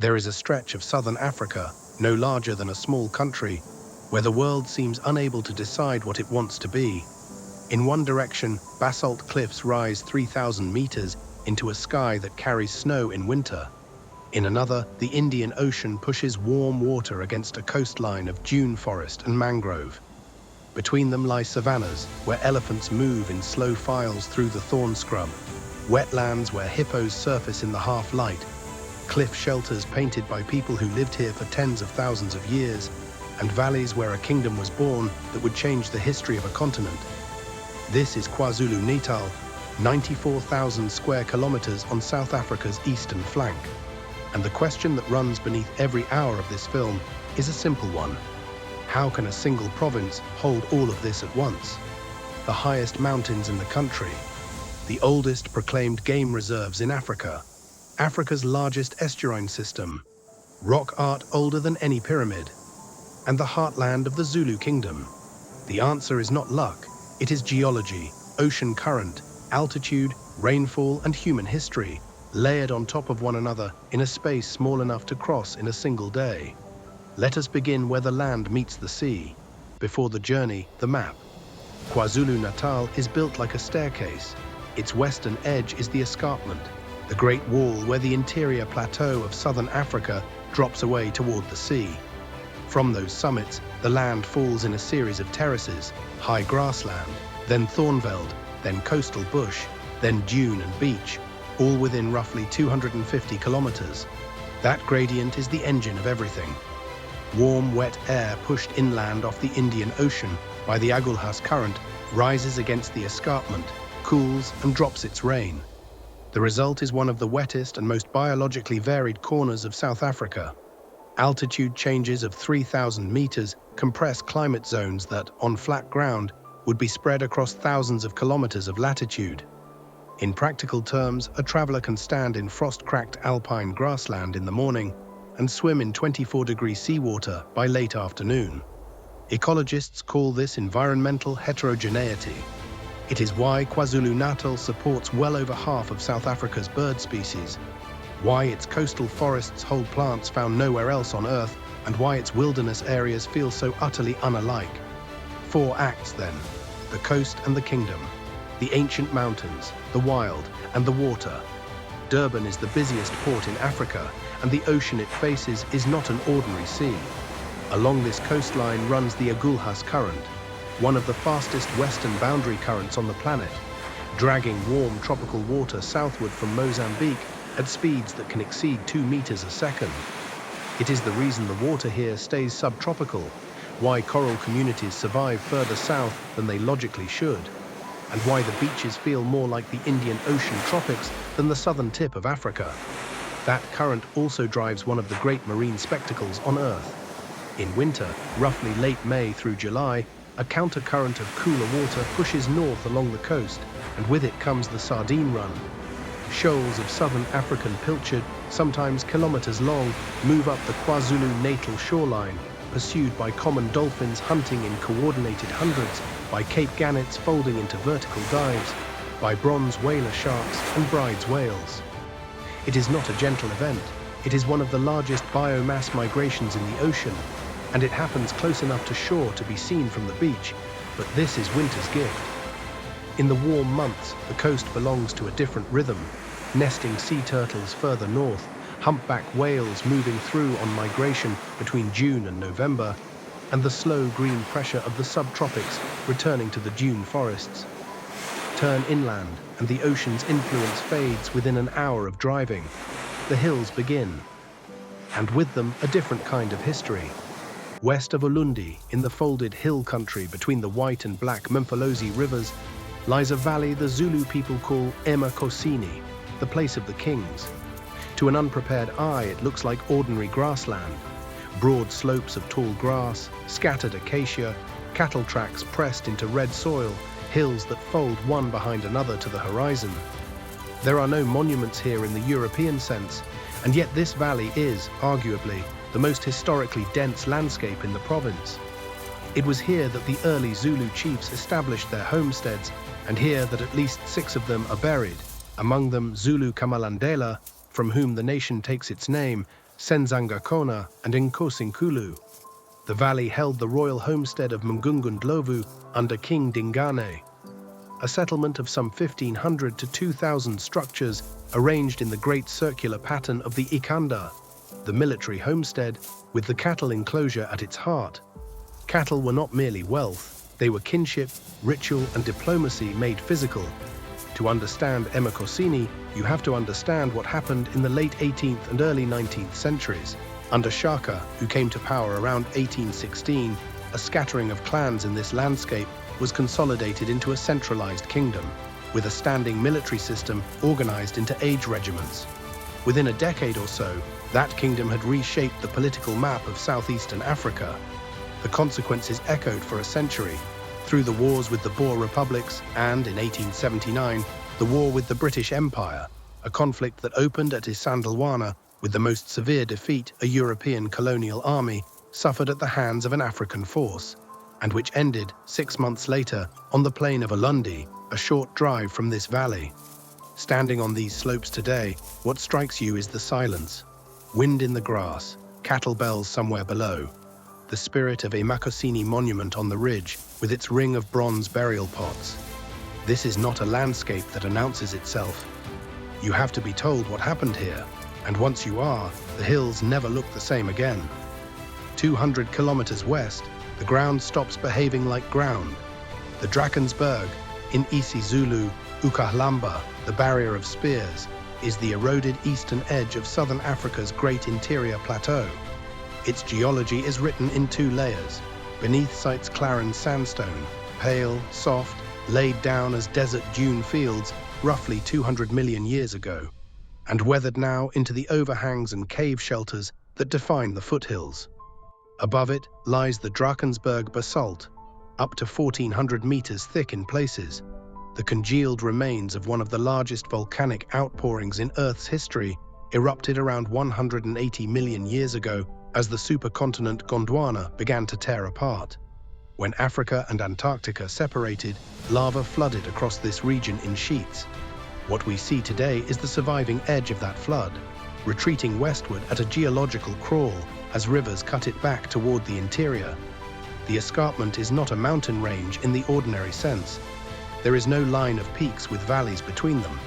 There is a stretch of southern Africa, no larger than a small country, where the world seems unable to decide what it wants to be. In one direction, basalt cliffs rise 3,000 meters into a sky that carries snow in winter. In another, the Indian Ocean pushes warm water against a coastline of dune forest and mangrove. Between them lie savannas, where elephants move in slow files through the thorn scrub, wetlands where hippos surface in the half-light, cliff shelters painted by people who lived here for tens of thousands of years, and valleys where a kingdom was born that would change the history of a continent. This is KwaZulu-Natal, 94,000 square kilometers on South Africa's eastern flank. And the question that runs beneath every hour of this film is a simple one. How can a single province hold all of this at once? The highest mountains in the country, the oldest proclaimed game reserves in Africa, Africa's largest estuarine system, rock art older than any pyramid, and the heartland of the Zulu kingdom. The answer is not luck, it is geology, ocean current, altitude, rainfall, and human history, layered on top of one another in a space small enough to cross in a single day. Let us begin where the land meets the sea. Before the journey, the map. KwaZulu-Natal is built like a staircase. Its western edge is the escarpment, the great wall where the interior plateau of southern Africa drops away toward the sea. From those summits, the land falls in a series of terraces, high grassland, then thornveld, then coastal bush, then dune and beach, all within roughly 250 kilometers. That gradient is the engine of everything. Warm, wet air pushed inland off the Indian Ocean by the Agulhas current rises against the escarpment, cools, and drops its rain. The result is one of the wettest and most biologically varied corners of South Africa. Altitude changes of 3,000 meters compress climate zones that, on flat ground, would be spread across thousands of kilometers of latitude. In practical terms, a traveler can stand in frost-cracked alpine grassland in the morning and swim in 24-degree seawater by late afternoon. Ecologists call this environmental heterogeneity. It is why KwaZulu-Natal supports well over half of South Africa's bird species, why its coastal forests hold plants found nowhere else on Earth, and why its wilderness areas feel so utterly unalike. 4 acts, then: the coast and the kingdom, the ancient mountains, the wild, and the water. Durban is the busiest port in Africa, and the ocean it faces is not an ordinary sea. Along this coastline runs the Agulhas current, one of the fastest western boundary currents on the planet, dragging warm tropical water southward from Mozambique at speeds that can exceed 2 meters a second. It is the reason the water here stays subtropical, why coral communities survive further south than they logically should, and why the beaches feel more like the Indian Ocean tropics than the southern tip of Africa. That current also drives one of the great marine spectacles on Earth. In winter, roughly late May through July, a countercurrent of cooler water pushes north along the coast, and with it comes the sardine run. Shoals of southern African pilchard, sometimes kilometers long, move up the KwaZulu-Natal shoreline, pursued by common dolphins hunting in coordinated hundreds, by Cape gannets folding into vertical dives, by bronze whaler sharks and bride's whales. It is not a gentle event. It is one of the largest biomass migrations in the ocean, and it happens close enough to shore to be seen from the beach, but this is winter's gift. In the warm months, the coast belongs to a different rhythm, nesting sea turtles further north, humpback whales moving through on migration between June and November, and the slow green pressure of the subtropics returning to the dune forests. Turn inland, and the ocean's influence fades within an hour of driving. The hills begin, and with them a different kind of history. West of Ulundi, in the folded hill country between the white and black Mpholozi rivers, lies a valley the Zulu people call eMakhosini, the place of the kings. To an unprepared eye, it looks like ordinary grassland. Broad slopes of tall grass, scattered acacia, cattle tracks pressed into red soil, hills that fold one behind another to the horizon. There are no monuments here in the European sense, and yet this valley is, arguably, the most historically dense landscape in the province. It was here that the early Zulu chiefs established their homesteads, and here that at least 6 of them are buried, among them Zulu Kamalandela, from whom the nation takes its name, Senzangakona, and Nkosinkulu. The valley held the royal homestead of Mngungundlovu under King Dingane, a settlement of some 1,500 to 2,000 structures arranged in the great circular pattern of the Ikanda, the military homestead, with the cattle enclosure at its heart. Cattle were not merely wealth, they were kinship, ritual, and diplomacy made physical. To understand Emakosini, you have to understand what happened in the late 18th and early 19th centuries. Under Shaka, who came to power around 1816, a scattering of clans in this landscape was consolidated into a centralized kingdom, with a standing military system organized into age regiments. Within a decade or so, that kingdom had reshaped the political map of southeastern Africa. The consequences echoed for a century, through the wars with the Boer republics and, in 1879, the war with the British Empire, a conflict that opened at Isandlwana with the most severe defeat a European colonial army suffered at the hands of an African force, and which ended 6 months later on the plain of Ulundi, a short drive from this valley. Standing on these slopes today, what strikes you is the silence. Wind in the grass, cattle bells somewhere below, the spirit of a Emakosini monument on the ridge with its ring of bronze burial pots. This is not a landscape that announces itself. You have to be told what happened here, and once you are, the hills never look the same again. 200 kilometers west, the ground stops behaving like ground. The Drakensberg, in isiZulu, Ukahlamba, the barrier of spears, is the eroded eastern edge of southern Africa's great interior plateau. Its geology is written in 2 layers. Beneath sites Clarence sandstone, pale, soft, laid down as desert dune fields roughly 200 million years ago, and weathered now into the overhangs and cave shelters that define the foothills. Above it lies the Drakensberg basalt, up to 1,400 meters thick in places, the congealed remains of one of the largest volcanic outpourings in Earth's history, erupted around 180 million years ago as the supercontinent Gondwana began to tear apart. When Africa and Antarctica separated, lava flooded across this region in sheets. What we see today is the surviving edge of that flood, retreating westward at a geological crawl as rivers cut it back toward the interior. The escarpment is not a mountain range in the ordinary sense. There is no line of peaks with valleys between them.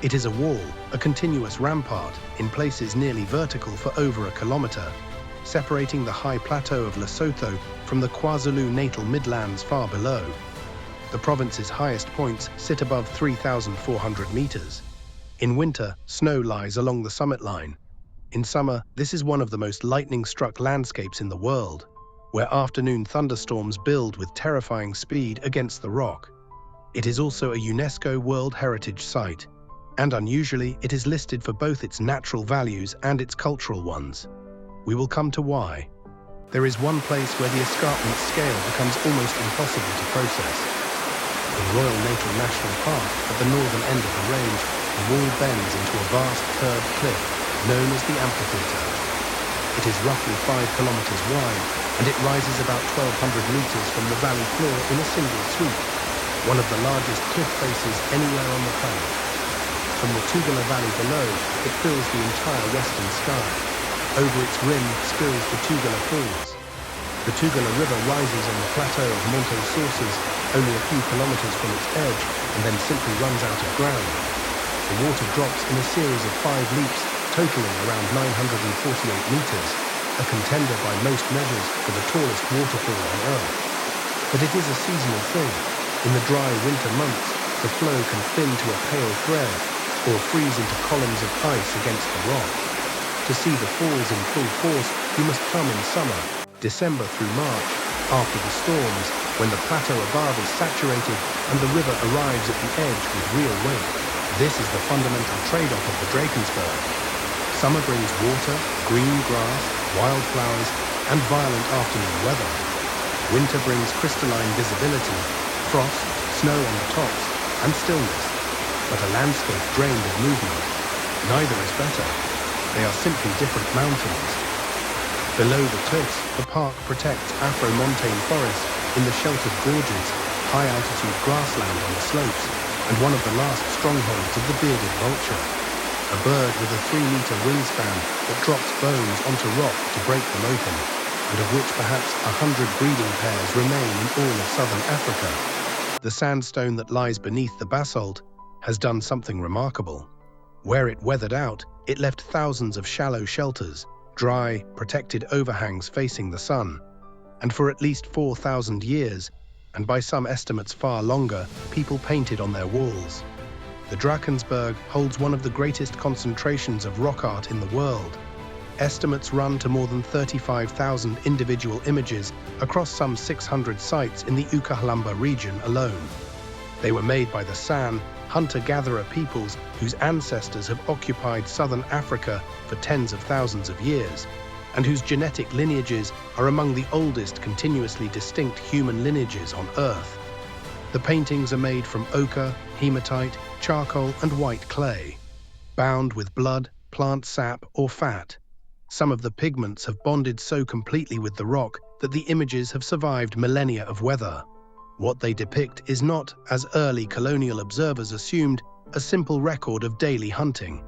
It is a wall, a continuous rampart, in places nearly vertical for over a kilometer, separating the high plateau of Lesotho from the KwaZulu-Natal Midlands far below. The province's highest points sit above 3,400 meters. In winter, snow lies along the summit line. In summer, this is one of the most lightning-struck landscapes in the world, where afternoon thunderstorms build with terrifying speed against the rock. It is also a UNESCO World Heritage Site, and unusually, it is listed for both its natural values and its cultural ones. We will come to why. There is one place where the escarpment scale becomes almost impossible to process. In Royal Natal National Park, at the northern end of the range, the wall bends into a vast curved cliff known as the amphitheater. It is roughly 5 kilometers wide, and it rises about 1,200 meters from the valley floor in a single sweep, one of the largest cliff faces anywhere on the planet. From the Tugela Valley below, it fills the entire western sky. Over its rim spills the Tugela Falls. The Tugela River rises on the plateau of Monte Sources, only a few kilometers from its edge, and then simply runs out of ground. The water drops in a series of 5 leaps, totaling around 948 meters, a contender by most measures for the tallest waterfall on Earth. But it is a seasonal thing. In the dry winter months, the flow can thin to a pale thread, or freeze into columns of ice against the rock. To see the falls in full force, you must come in summer, December through March, after the storms, when the plateau above is saturated and the river arrives at the edge with real weight. This is the fundamental trade-off of the Drakensberg. Summer brings water, green grass, wildflowers, and violent afternoon weather. Winter brings crystalline visibility, frost, snow on the tops, and stillness, but a landscape drained of movement. Neither is better. They are simply different mountains. Below the cliffs, the park protects Afro-montane forests in the sheltered gorges, high-altitude grassland on the slopes, and one of the last strongholds of the bearded vulture. a bird with a 3-meter wingspan that drops bones onto rock to break them open, and of which perhaps 100 breeding pairs remain in all of southern Africa. The sandstone that lies beneath the basalt has done something remarkable. Where it weathered out, it left thousands of shallow shelters, dry, protected overhangs facing the sun. And for at least 4,000 years, and by some estimates far longer, people painted on their walls. The Drakensberg holds one of the greatest concentrations of rock art in the world. Estimates run to more than 35,000 individual images across some 600 sites in the Ukahlamba region alone. They were made by the San, hunter-gatherer peoples whose ancestors have occupied southern Africa for tens of thousands of years, and whose genetic lineages are among the oldest continuously distinct human lineages on Earth. The paintings are made from ochre, hematite, charcoal, and white clay, bound with blood, plant sap, or fat. Some of the pigments have bonded so completely with the rock that the images have survived millennia of weather. What they depict is not, as early colonial observers assumed, a simple record of daily hunting.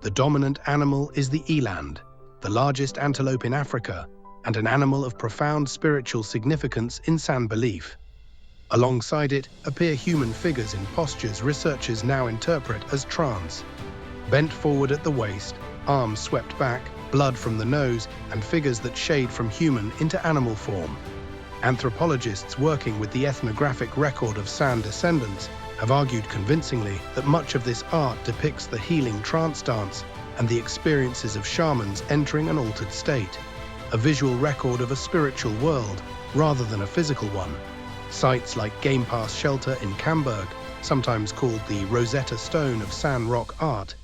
The dominant animal is the eland, the largest antelope in Africa, and an animal of profound spiritual significance in San belief. Alongside it appear human figures in postures researchers now interpret as trance. Bent forward at the waist, arms swept back, blood from the nose, and figures that shade from human into animal form. Anthropologists working with the ethnographic record of San descendants have argued convincingly that much of this art depicts the healing trance dance and the experiences of shamans entering an altered state, a visual record of a spiritual world rather than a physical one. Sites like Game Pass Shelter in Camberg, sometimes called the Rosetta Stone of San rock art,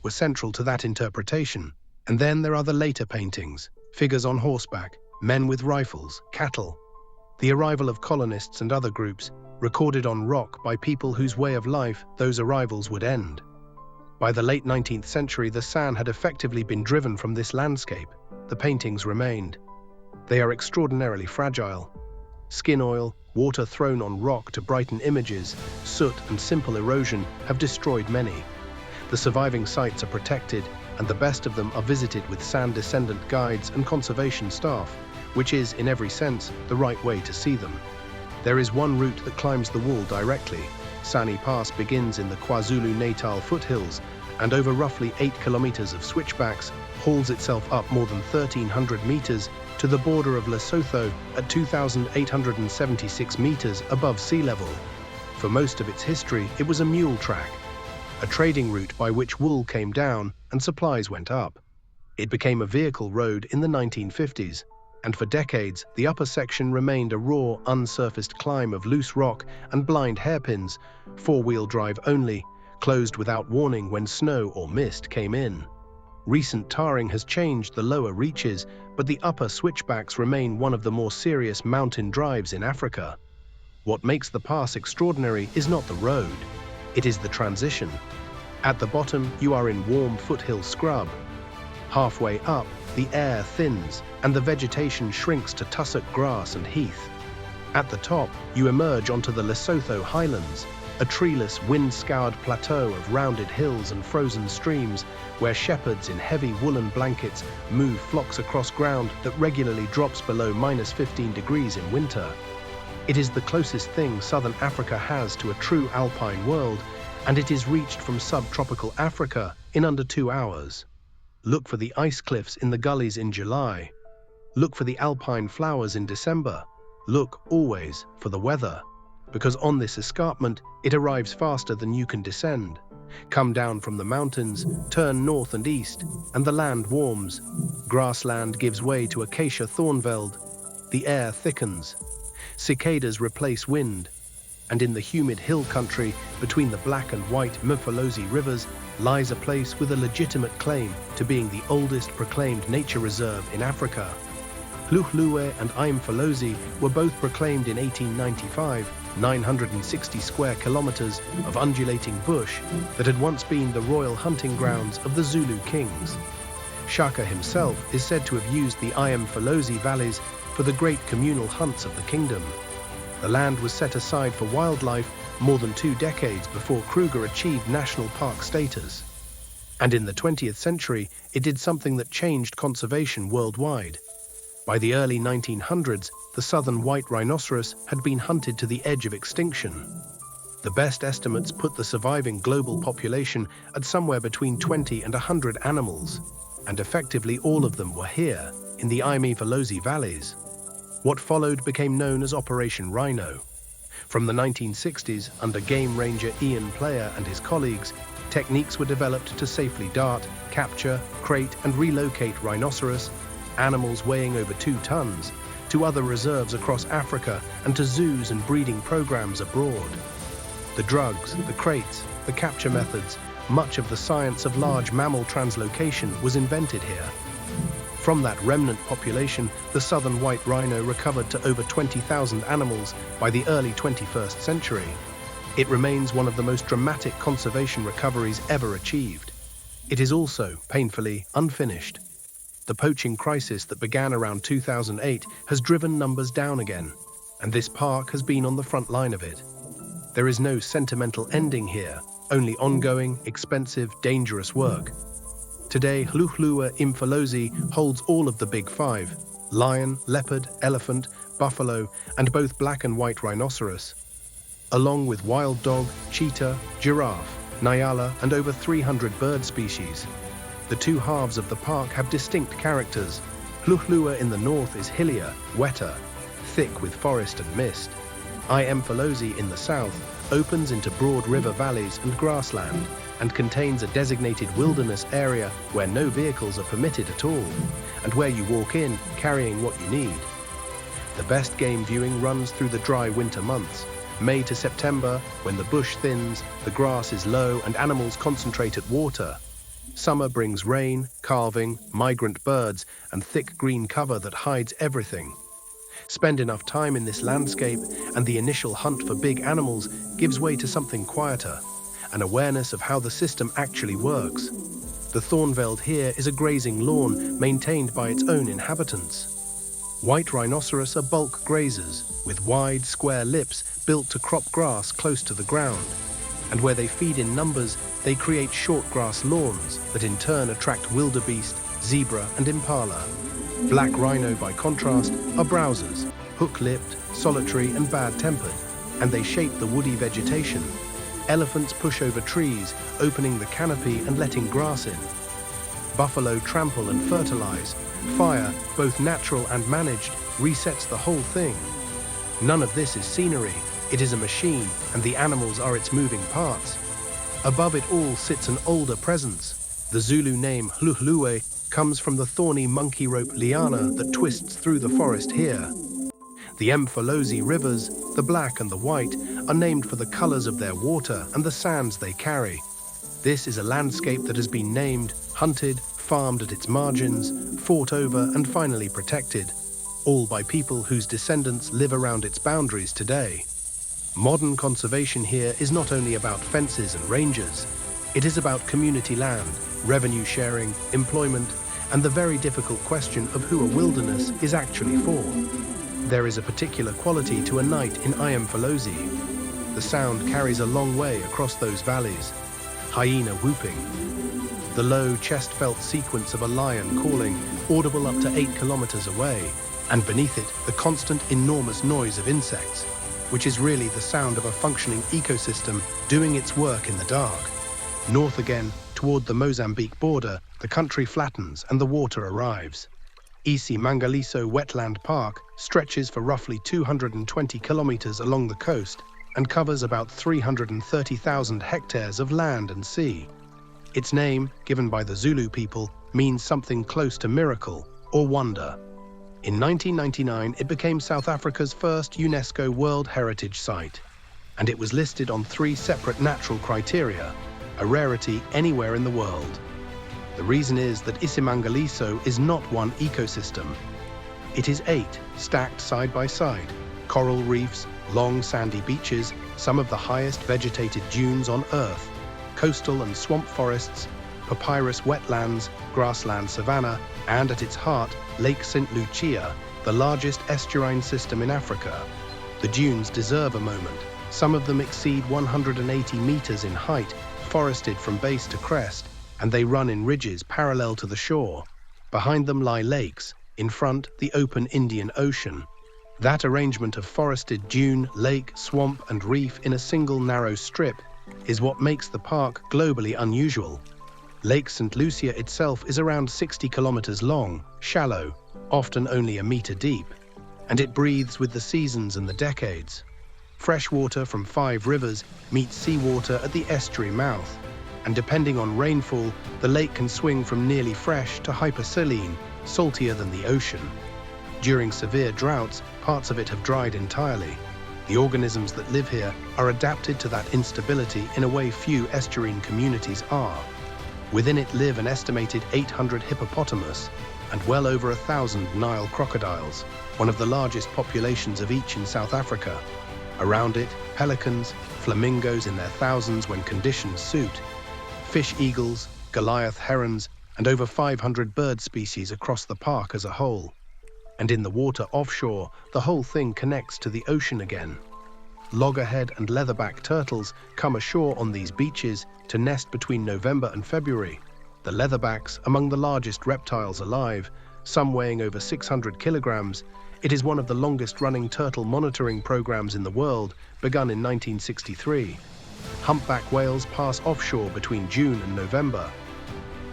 were central to that interpretation. And then there are the later paintings, figures on horseback, men with rifles, cattle. The arrival of colonists and other groups, recorded on rock by people whose way of life those arrivals would end. By the late 19th century, the San had effectively been driven from this landscape. The paintings remained. They are extraordinarily fragile. Skin oil, water thrown on rock to brighten images, soot and simple erosion have destroyed many. The surviving sites are protected, and the best of them are visited with San descendant guides and conservation staff, which is, in every sense, the right way to see them. There is one route that climbs the wall directly. Sani Pass begins in the KwaZulu-Natal foothills, and over roughly 8 kilometers of switchbacks, hauls itself up more than 1,300 meters to the border of Lesotho at 2,876 meters above sea level. For most of its history, it was a mule track, a trading route by which wool came down and supplies went up. It became a vehicle road in the 1950s, and for decades, the upper section remained a raw, unsurfaced climb of loose rock and blind hairpins, four-wheel drive only, closed without warning when snow or mist came in. Recent tarring has changed the lower reaches, but the upper switchbacks remain one of the more serious mountain drives in Africa. What makes the pass extraordinary is not the road, it is the transition. At the bottom, you are in warm foothill scrub. Halfway up, the air thins, and the vegetation shrinks to tussock grass and heath. At the top, you emerge onto the Lesotho highlands, a treeless, wind-scoured plateau of rounded hills and frozen streams, where shepherds in heavy woolen blankets move flocks across ground that regularly drops below -15 degrees in winter. It is the closest thing southern Africa has to a true alpine world, and it is reached from subtropical Africa in under 2 hours. Look for the ice cliffs in the gullies in July. Look for the alpine flowers in December. Look, always, for the weather, because on this escarpment, it arrives faster than you can descend. Come down from the mountains, turn north and east, and the land warms. Grassland gives way to acacia thornveld. The air thickens. Cicadas replace wind. And in the humid hill country, between the black and white Mfolozi rivers, lies a place with a legitimate claim to being the oldest proclaimed nature reserve in Africa. Hluhluwe and Mfolozi were both proclaimed in 1895, 960 square kilometers of undulating bush that had once been the royal hunting grounds of the Zulu kings. Shaka himself is said to have used the Mfolozi valleys for the great communal hunts of the kingdom. The land was set aside for wildlife more than 2 decades before Kruger achieved national park status. And in the 20th century, it did something that changed conservation worldwide. By the early 1900s, the southern white rhinoceros had been hunted to the edge of extinction. The best estimates put the surviving global population at somewhere between 20 and 100 animals, and effectively all of them were here, in the Imefolozi valleys. What followed became known as Operation Rhino. From the 1960s, under game ranger Ian Player and his colleagues, techniques were developed to safely dart, capture, crate and relocate rhinoceros, animals weighing over 2 tons, to other reserves across Africa and to zoos and breeding programs abroad. The drugs, the crates, the capture methods, much of the science of large mammal translocation was invented here. From that remnant population, the southern white rhino recovered to over 20,000 animals by the early 21st century. It remains one of the most dramatic conservation recoveries ever achieved. It is also, painfully, unfinished. The poaching crisis that began around 2008 has driven numbers down again, and this park has been on the front line of it. There is no sentimental ending here, only ongoing, expensive, dangerous work. Today, KWAZULU holds all of the big 5: lion, leopard, elephant, buffalo, and both black and white rhinoceros, along with wild dog, cheetah, giraffe, nyala, and over 300 bird species. The 2 halves of the park have distinct characters. KWAZULU in the north is hillier, wetter, thick with forest and mist. Imefolozi in the south opens into broad river valleys and grassland, and contains a designated wilderness area where no vehicles are permitted at all, and where you walk in carrying what you need. The best game viewing runs through the dry winter months, May to September, when the bush thins, the grass is low and animals concentrate at water. Summer brings rain, calving, migrant birds, and thick green cover that hides everything. Spend enough time in this landscape, and the initial hunt for big animals gives way to something quieter, an awareness of how the system actually works. The Thornveld here is a grazing lawn maintained by its own inhabitants. White rhinoceros are bulk grazers, with wide, square lips built to crop grass close to the ground, and where they feed in numbers, they create short grass lawns that in turn attract wildebeest, zebra, and impala. Black rhino, by contrast, are browsers, hook-lipped, solitary, and bad-tempered, and they shape the woody vegetation. Elephants push over trees, opening the canopy and letting grass in. Buffalo trample and fertilize. Fire, both natural and managed, resets the whole thing. None of this is scenery, it is a machine, and the animals are its moving parts. Above it all sits an older presence. The Zulu name KWAZULU comes from the thorny monkey rope liana that twists through the forest here. The Imefolozi rivers, the black and the white, are named for the colors of their water and the sands they carry. This is a landscape that has been named, hunted, farmed at its margins, fought over and finally protected, all by people whose descendants live around its boundaries today. Modern conservation here is not only about fences and rangers, it is about community land, revenue sharing, employment, and the very difficult question of who a wilderness is actually for. There is a particular quality to a night in Imefolozi. The sound carries a long way across those valleys. Hyena whooping. The low, chest-felt sequence of a lion calling, audible up to 8 kilometers away, and beneath it, the constant, enormous noise of insects, which is really the sound of a functioning ecosystem doing its work in the dark. North again, toward the Mozambique border, the country flattens and the water arrives. Isimangaliso Wetland Park stretches for roughly 220 kilometers along the coast and covers about 330,000 hectares of land and sea. Its name, given by the Zulu people, means something close to miracle or wonder. In 1999, it became South Africa's first UNESCO World Heritage Site, and it was listed on 3 separate natural criteria, a rarity anywhere in the world. The reason is that Isimangaliso is not one ecosystem. It is 8, stacked side by side. Coral reefs, long sandy beaches, some of the highest vegetated dunes on Earth, coastal and swamp forests, papyrus wetlands, grassland savanna, and at its heart, Lake St. Lucia, the largest estuarine system in Africa. The dunes deserve a moment. Some of them exceed 180 meters in height, forested from base to crest, and they run in ridges parallel to the shore. Behind them lie lakes, in front the open Indian Ocean. That arrangement of forested dune, lake, swamp and reef in a single narrow strip is what makes the park globally unusual. Lake St. Lucia itself is around 60 kilometers long, shallow, often only a meter deep, and it breathes with the seasons and the decades. Fresh water from 5 rivers meets seawater at the estuary mouth, and depending on rainfall, the lake can swing from nearly fresh to hypersaline, saltier than the ocean. During severe droughts, parts of it have dried entirely. The organisms that live here are adapted to that instability in a way few estuarine communities are. Within it live an estimated 800 hippopotamus and well over 1,000 Nile crocodiles, one of the largest populations of each in South Africa. Around it, pelicans, flamingos in their thousands when conditions suit, fish eagles, Goliath herons, and over 500 bird species across the park as a whole. And in the water offshore, the whole thing connects to the ocean again. Loggerhead and leatherback turtles come ashore on these beaches to nest between November and February. The leatherbacks, among the largest reptiles alive, some weighing over 600 kilograms, it is one of the longest-running turtle monitoring programs in the world, begun in 1963. Humpback whales pass offshore between June and November.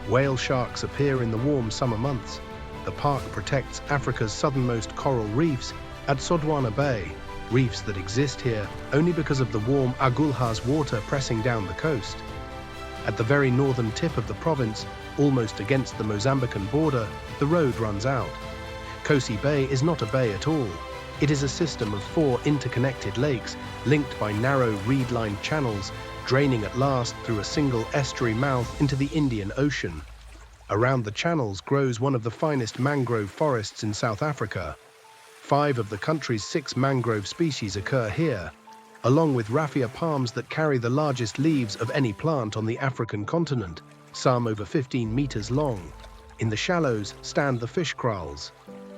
Whale sharks appear in the warm summer months. The park protects Africa's southernmost coral reefs at Sodwana Bay, reefs that exist here only because of the warm Agulhas water pressing down the coast. At the very northern tip of the province, almost against the Mozambican border, the road runs out. Kosi Bay is not a bay at all. It is a system of 4 interconnected lakes linked by narrow reed-lined channels, draining at last through a single estuary mouth into the Indian Ocean. Around the channels grows one of the finest mangrove forests in South Africa. 5 of the country's 6 mangrove species occur here, along with raffia palms that carry the largest leaves of any plant on the African continent, some over 15 meters long. In the shallows stand the fish kraals.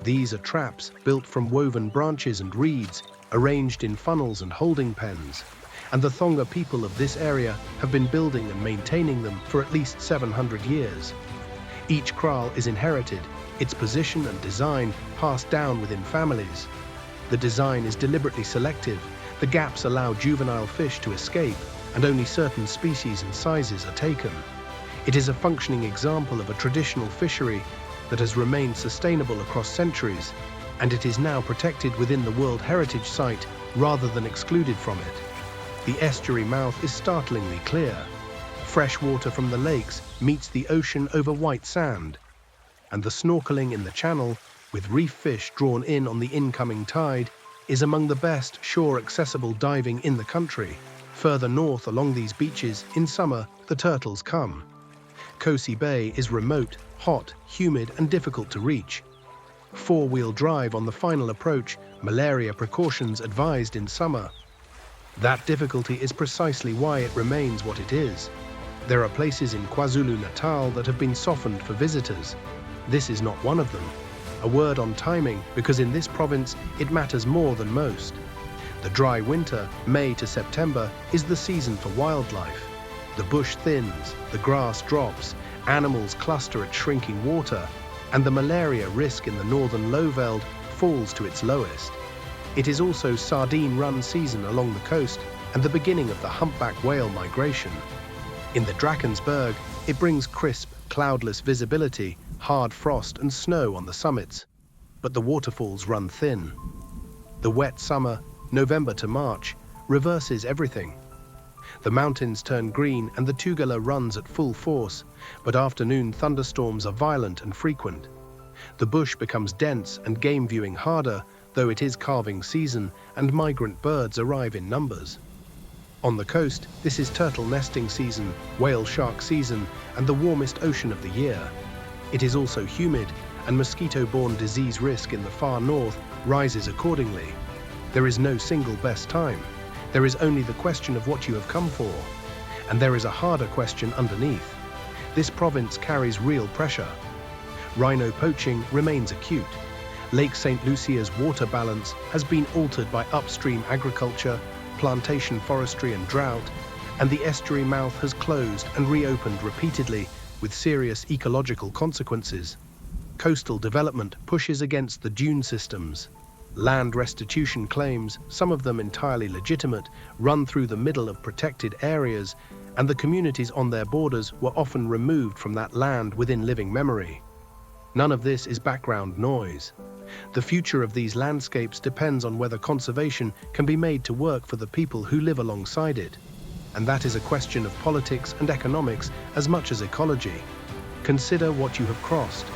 These are traps built from woven branches and reeds, arranged in funnels and holding pens, and the Thonga people of this area have been building and maintaining them for at least 700 years. Each kraal is inherited, its position and design passed down within families. The design is deliberately selective. The gaps allow juvenile fish to escape, and only certain species and sizes are taken. It is a functioning example of a traditional fishery that has remained sustainable across centuries, and it is now protected within the World Heritage Site rather than excluded from it. The estuary mouth is startlingly clear. Fresh water from the lakes meets the ocean over white sand, and the snorkeling in the channel, with reef fish drawn in on the incoming tide, is among the best shore-accessible diving in the country. Further north along these beaches, in summer, the turtles come. Kosi Bay is remote, hot, humid and difficult to reach. 4-wheel drive on the final approach, malaria precautions advised in summer. That difficulty is precisely why it remains what it is. There are places in KwaZulu-Natal that have been softened for visitors. This is not one of them. A word on timing, because in this province it matters more than most. The dry winter, May to September, is the season for wildlife. The bush thins, the grass drops, animals cluster at shrinking water, and the malaria risk in the northern Lowveld falls to its lowest. It is also sardine run season along the coast and the beginning of the humpback whale migration. In the Drakensberg, it brings crisp, cloudless visibility, hard frost and snow on the summits, but the waterfalls run thin. The wet summer, November to March, reverses everything. The mountains turn green and the Tugela runs at full force, but afternoon thunderstorms are violent and frequent. The bush becomes dense and game viewing harder, though it is calving season and migrant birds arrive in numbers. On the coast, this is turtle nesting season, whale shark season, and the warmest ocean of the year. It is also humid, and mosquito-borne disease risk in the far north rises accordingly. There is no single best time. There is only the question of what you have come for. And there is a harder question underneath. This province carries real pressure. Rhino poaching remains acute. Lake St. Lucia's water balance has been altered by upstream agriculture, plantation forestry and drought, and the estuary mouth has closed and reopened repeatedly with serious ecological consequences. Coastal development pushes against the dune systems. Land restitution claims, some of them entirely legitimate, run through the middle of protected areas, and the communities on their borders were often removed from that land within living memory. None of this is background noise. The future of these landscapes depends on whether conservation can be made to work for the people who live alongside it. And that is a question of politics and economics as much as ecology. Consider what you have crossed.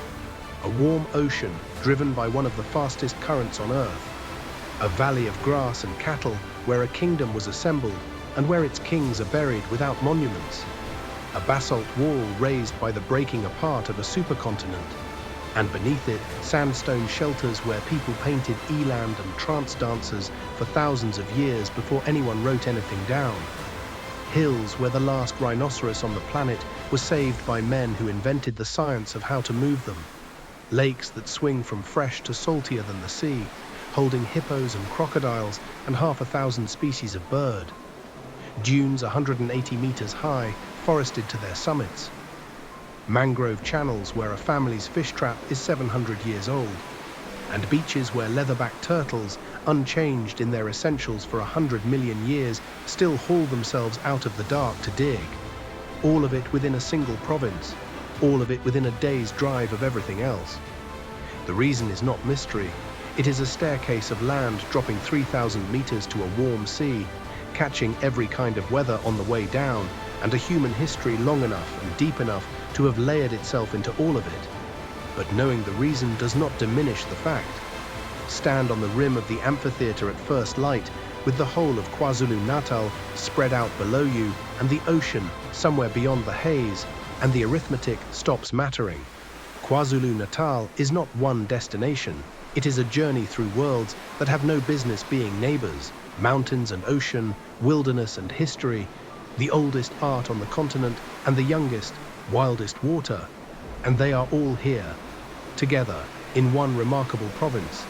A warm ocean driven by one of the fastest currents on Earth. A valley of grass and cattle where a kingdom was assembled and where its kings are buried without monuments. A basalt wall raised by the breaking apart of a supercontinent. And beneath it, sandstone shelters where people painted eland and trance dancers for thousands of years before anyone wrote anything down. Hills where the last rhinoceros on the planet was saved by men who invented the science of how to move them. Lakes that swing from fresh to saltier than the sea, holding hippos and crocodiles and 500 species of bird. Dunes 180 meters high, forested to their summits. Mangrove channels where a family's fish trap is 700 years old. And beaches where leatherback turtles, unchanged in their essentials for 100 million years, still haul themselves out of the dark to dig. All of it within a single province. All of it within a day's drive of everything else. The reason is not mystery. It is a staircase of land dropping 3,000 meters to a warm sea, catching every kind of weather on the way down, and a human history long enough and deep enough to have layered itself into all of it. But knowing the reason does not diminish the fact. Stand on the rim of the amphitheater at first light, with the whole of KwaZulu-Natal spread out below you, and the ocean somewhere beyond the haze, and the arithmetic stops mattering. KwaZulu-Natal is not one destination. It is a journey through worlds that have no business being neighbors. Mountains and ocean, wilderness and history, the oldest art on the continent and the youngest, wildest water. And they are all here, together, in one remarkable province.